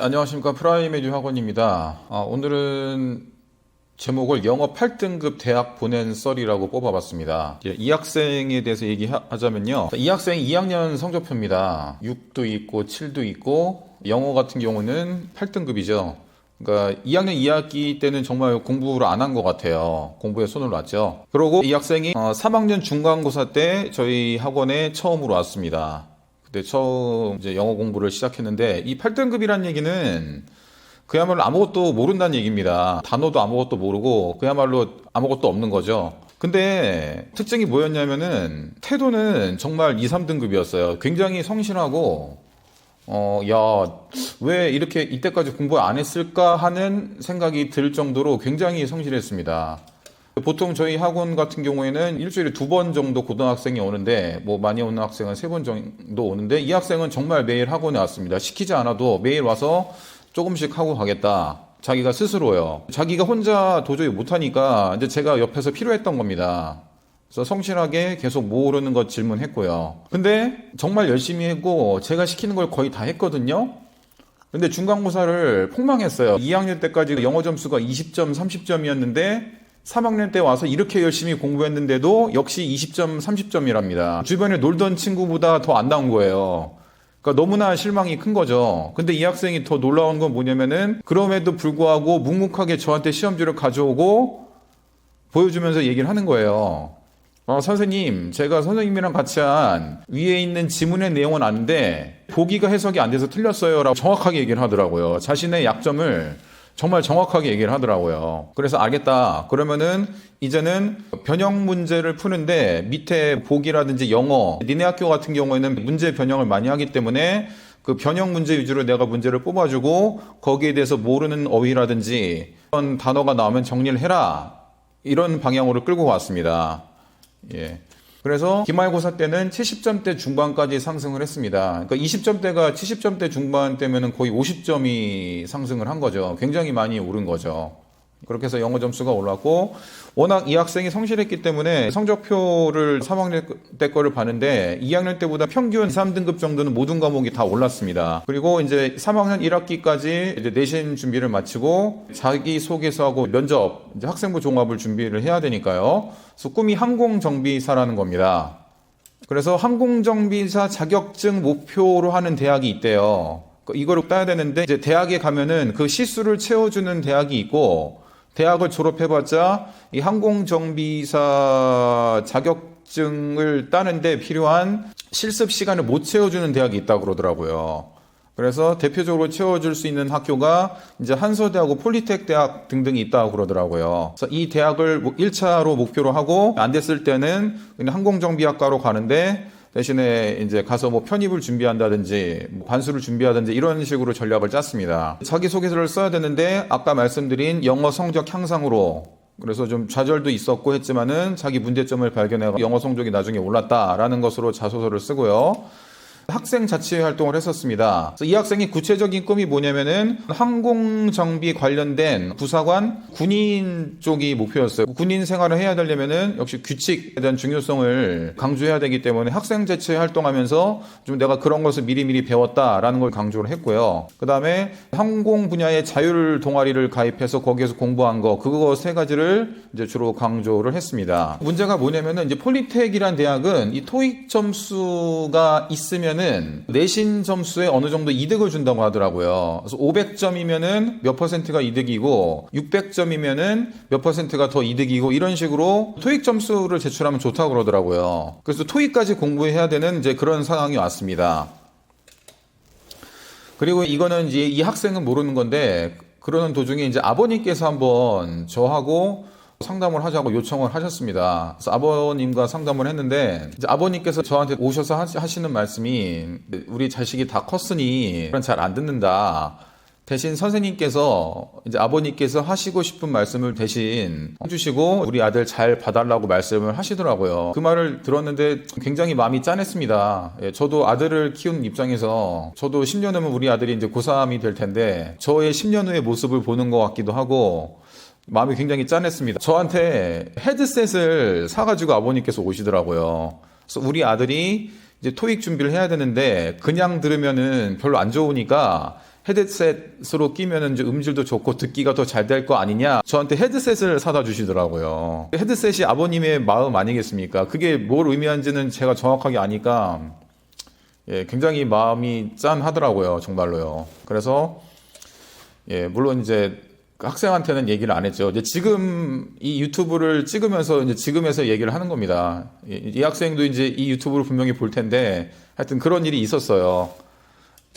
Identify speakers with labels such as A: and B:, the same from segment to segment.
A: 안녕하십니까. 프라임에듀 학원입니다. 오늘은 제목을 영어 8등급 대학 보낸 썰이라고 뽑아봤습니다. 이 학생에 대해서 얘기하자면요. 이 학생이 2학년 성적표입니다. 6도 있고 7도 있고 영어 같은 경우는 8등급이죠. 그러니까 2학년 2학기 때는 정말 공부를 안 한 것 같아요. 공부에 손을 놨죠. 그리고 이 학생이 3학년 중간고사 때 저희 학원에 처음으로 왔습니다. 그때 처음 이제 영어 공부를 시작했는데, 이 8등급이란 얘기는 그야말로 아무것도 모른다는 얘기입니다. 단어도 아무것도 모르고 그야말로 아무것도 없는 거죠. 근데 특징이 뭐였냐면은 태도는 정말 2, 3등급이었어요. 굉장히 성실하고 왜 이렇게 이때까지 공부 안 했을까 하는 생각이 들 정도로 굉장히 성실했습니다. 보통 저희 학원 같은 경우에는 일주일에 2번 정도 고등학생이 오는데, 뭐 많이 오는 학생은 3번 정도 오는데, 이 학생은 정말 매일 학원에 왔습니다. 시키지 않아도 매일 와서 조금씩 하고 가겠다. 자기가 스스로요. 자기가 혼자 도저히 못하니까 이제 제가 옆에서 필요했던 겁니다. 그래서 성실하게 계속 모르는 것 질문했고요. 근데 정말 열심히 했고 제가 시키는 걸 거의 다 했거든요. 근데 중간고사를 폭망했어요. 2학년 때까지 영어 점수가 20점, 30점이었는데 3학년 때 와서 이렇게 열심히 공부했는데도 역시 20점, 30점이랍니다. 주변에 놀던 친구보다 더 안 나온 거예요. 그러니까 너무나 실망이 큰 거죠. 근데 이 학생이 더 놀라운 건 뭐냐면은, 그럼에도 불구하고 묵묵하게 저한테 시험지를 가져오고 보여주면서 얘기를 하는 거예요. 선생님, 제가 선생님이랑 같이 한 위에 있는 지문의 내용은 아는데 보기가 해석이 안 돼서 틀렸어요 라고 정확하게 얘기를 하더라고요. 자신의 약점을 정말 정확하게 얘기를 하더라고요. 그래서 알겠다. 그러면은 이제는 변형 문제를 푸는데 밑에 보기라든지 영어, 니네 학교 같은 경우에는 문제 변형을 많이 하기 때문에 그 변형 문제 위주로 내가 문제를 뽑아주고 거기에 대해서 모르는 어휘라든지 이런 단어가 나오면 정리를 해라. 이런 방향으로 끌고 왔습니다. 예. 그래서 기말고사 때는 70점대 중반까지 상승을 했습니다. 그러니까 20점대가 70점대 중반 때면은 거의 50점이 상승을 한 거죠. 굉장히 많이 오른 거죠. 그렇게 해서 영어 점수가 올랐고, 워낙 이 학생이 성실했기 때문에 성적표를 3학년 때 거를 봤는데 2학년 때보다 평균 3등급 정도는 모든 과목이 다 올랐습니다. 그리고 이제 3학년 1학기까지 이제 내신 준비를 마치고 자기소개서하고 면접, 이제 학생부 종합을 준비를 해야 되니까요. 그래서 꿈이 항공정비사라는 겁니다. 그래서 항공정비사 자격증 목표로 하는 대학이 있대요. 이거를 따야 되는데, 이제 대학에 가면은 그 시수를 채워주는 대학이 있고, 대학을 졸업해봤자 이 항공정비사 자격증을 따는데 필요한 실습 시간을 못 채워주는 대학이 있다고 그러더라고요. 그래서 대표적으로 채워줄 수 있는 학교가 이제 한서대하고 폴리텍 대학 등등이 있다고 그러더라고요. 그래서 이 대학을 1차로 목표로 하고, 안 됐을 때는 그냥 항공정비학과로 가는데, 대신에 이제 가서 뭐 편입을 준비한다든지 뭐 반수를 준비하든지 이런 식으로 전략을 짰습니다. 자기소개서를 써야 되는데 아까 말씀드린 영어 성적 향상으로, 그래서 좀 좌절도 있었고 했지만은 자기 문제점을 발견해서 영어 성적이 나중에 올랐다라는 것으로 자소서를 쓰고요. 학생 자치 활동을 했었습니다. 이 학생이 구체적인 꿈이 뭐냐면은 항공정비 관련된 부사관, 군인 쪽이 목표였어요. 군인 생활을 해야 되려면은 역시 규칙에 대한 중요성을 강조해야 되기 때문에 학생 자치 활동하면서 좀 내가 그런 것을 미리미리 배웠다라는 걸 강조를 했고요. 그 다음에 항공 분야의 자율 동아리를 가입해서 거기에서 공부한 거, 그거 3가지를 이제 주로 강조를 했습니다. 문제가 뭐냐면은 이제 폴리텍이란 대학은 이 토익 점수가 있으면 내신 점수에 어느 정도 이득을 준다고 하더라고요. 그래서 500점이면은 몇 퍼센트가 이득이고 600점이면은 몇 퍼센트가 더 이득이고, 이런 식으로 토익 점수를 제출하면 좋다고 그러더라고요. 그래서 토익까지 공부해야 되는 이제 그런 상황이 왔습니다. 그리고 이거는 이제 이 학생은 모르는 건데, 그러는 도중에 이제 아버님께서 한번 저하고 상담을 하자고 요청을 하셨습니다. 그래서 아버님과 상담을 했는데, 이제 아버님께서 저한테 오셔서 하시는 말씀이, 우리 자식이 다 컸으니 잘 안 듣는다. 대신 선생님께서, 이제 아버님께서 하시고 싶은 말씀을 대신 해주시고 우리 아들 잘 봐달라고 말씀을 하시더라고요. 그 말을 들었는데 굉장히 마음이 짠했습니다. 저도 아들을 키우는 입장에서, 저도 10년 후면 우리 아들이 이제 고3이 될 텐데 저의 10년 후의 모습을 보는 것 같기도 하고 마음이 굉장히 짠했습니다. 저한테 헤드셋을 사가지고 아버님께서 오시더라고요. 그래서 우리 아들이 이제 토익 준비를 해야 되는데 그냥 들으면은 별로 안 좋으니까 헤드셋으로 끼면은 이제 음질도 좋고 듣기가 더 잘 될 거 아니냐. 저한테 헤드셋을 사다 주시더라고요. 헤드셋이 아버님의 마음 아니겠습니까? 그게 뭘 의미하는지는 제가 정확하게 아니까 예, 굉장히 마음이 짠하더라고요. 정말로요. 그래서 예, 물론 이제 학생한테는 얘기를 안 했죠. 이제 지금 이 유튜브를 찍으면서 이제 지금에서 얘기를 하는 겁니다. 이 학생도 이제 이 유튜브를 분명히 볼 텐데 하여튼 그런 일이 있었어요.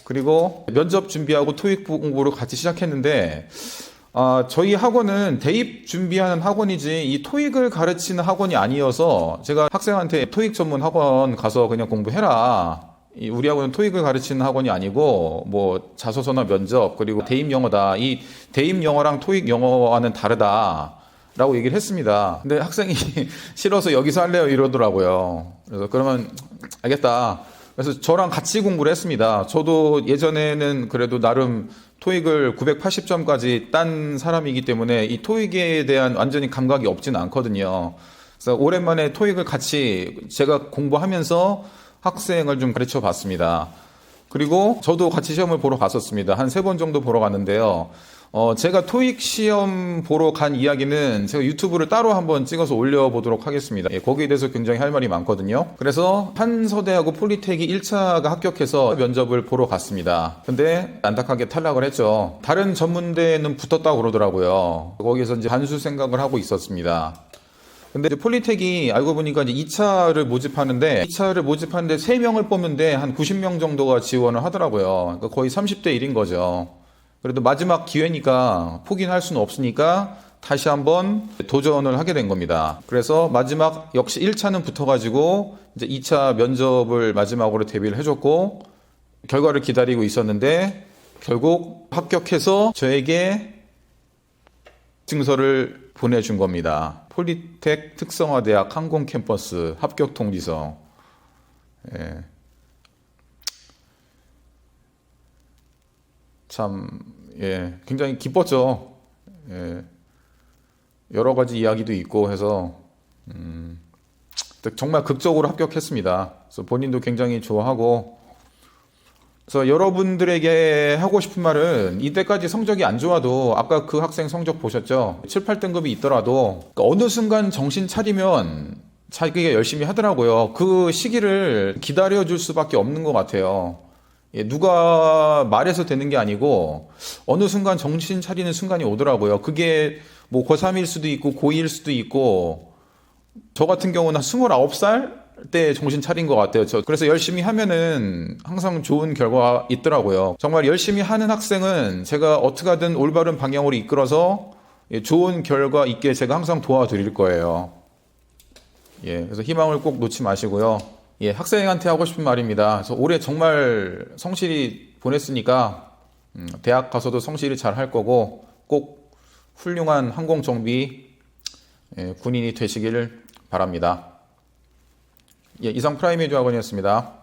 A: 그리고 면접 준비하고 토익 공부를 같이 시작했는데 저희 학원은 대입 준비하는 학원이지 이 토익을 가르치는 학원이 아니어서 제가 학생한테 토익 전문 학원 가서 그냥 공부해라. 우리 학원은 토익을 가르치는 학원이 아니고 뭐 자소서나 면접 그리고 대입 영어다. 이 대입 영어랑 토익 영어와는 다르다라고 얘기를 했습니다. 근데 학생이 싫어서 여기서 할래요 이러더라고요. 그래서 그러면 알겠다. 그래서 저랑 같이 공부를 했습니다. 저도 예전에는 그래도 나름 토익을 980점까지 딴 사람이기 때문에 이 토익에 대한 완전히 감각이 없지는 않거든요. 그래서 오랜만에 토익을 같이 제가 공부하면서 학생을 좀 가르쳐 봤습니다. 그리고 저도 같이 시험을 보러 갔었습니다. 한 3번 정도 보러 갔는데요. 제가 토익 시험 보러 간 이야기는 제가 유튜브를 따로 한번 찍어서 올려보도록 하겠습니다. 예, 거기에 대해서 굉장히 할 말이 많거든요. 그래서 한서대하고 폴리텍이 1차가 합격해서 면접을 보러 갔습니다. 근데 안타깝게 탈락을 했죠. 다른 전문대에는 붙었다고 그러더라고요. 거기서 이제 반수 생각을 하고 있었습니다. 근데 이제 폴리텍이 알고 보니까 이제 2차를 모집하는데 3명을 뽑는데 한 90명 정도가 지원을 하더라고요. 그러니까 거의 30대 1인 거죠. 그래도 마지막 기회니까 포기는 할 수는 없으니까 다시 한번 도전을 하게 된 겁니다. 그래서 마지막 역시 1차는 붙어가지고 이제 2차 면접을 마지막으로 대비를 해줬고 결과를 기다리고 있었는데 결국 합격해서 저에게 증서를 보내준 겁니다. 폴리텍 특성화대학 항공 캠퍼스 합격 통지서. 예. 참, 예, 굉장히 기뻤죠. 예, 여러 가지 이야기도 있고 해서, 정말 극적으로 합격했습니다. 그래서 본인도 굉장히 좋아하고, 그래서 여러분들에게 하고 싶은 말은 이때까지 성적이 안 좋아도 아까 그 학생 성적 보셨죠? 7, 8등급이 있더라도 어느 순간 정신 차리면 자기가 열심히 하더라고요. 그 시기를 기다려줄 수밖에 없는 것 같아요. 예, 누가 말해서 되는 게 아니고 어느 순간 정신 차리는 순간이 오더라고요. 그게 뭐 고3일 수도 있고 고2일 수도 있고 저 같은 경우는 한 29살 때 정신 차린 것 같아요. 그래서 열심히 하면은 항상 좋은 결과가 있더라고요. 정말 열심히 하는 학생은 제가 어떻게 하든 올바른 방향으로 이끌어서 좋은 결과 있게 제가 항상 도와드릴 거예요. 예, 그래서 희망을 꼭 놓지 마시고요. 예, 학생한테 하고 싶은 말입니다. 그래서 올해 정말 성실히 보냈으니까 대학 가서도 성실히 잘 할 거고 꼭 훌륭한 항공정비 군인이 되시길 바랍니다. 예, 이상 프라이메디 학원이었습니다.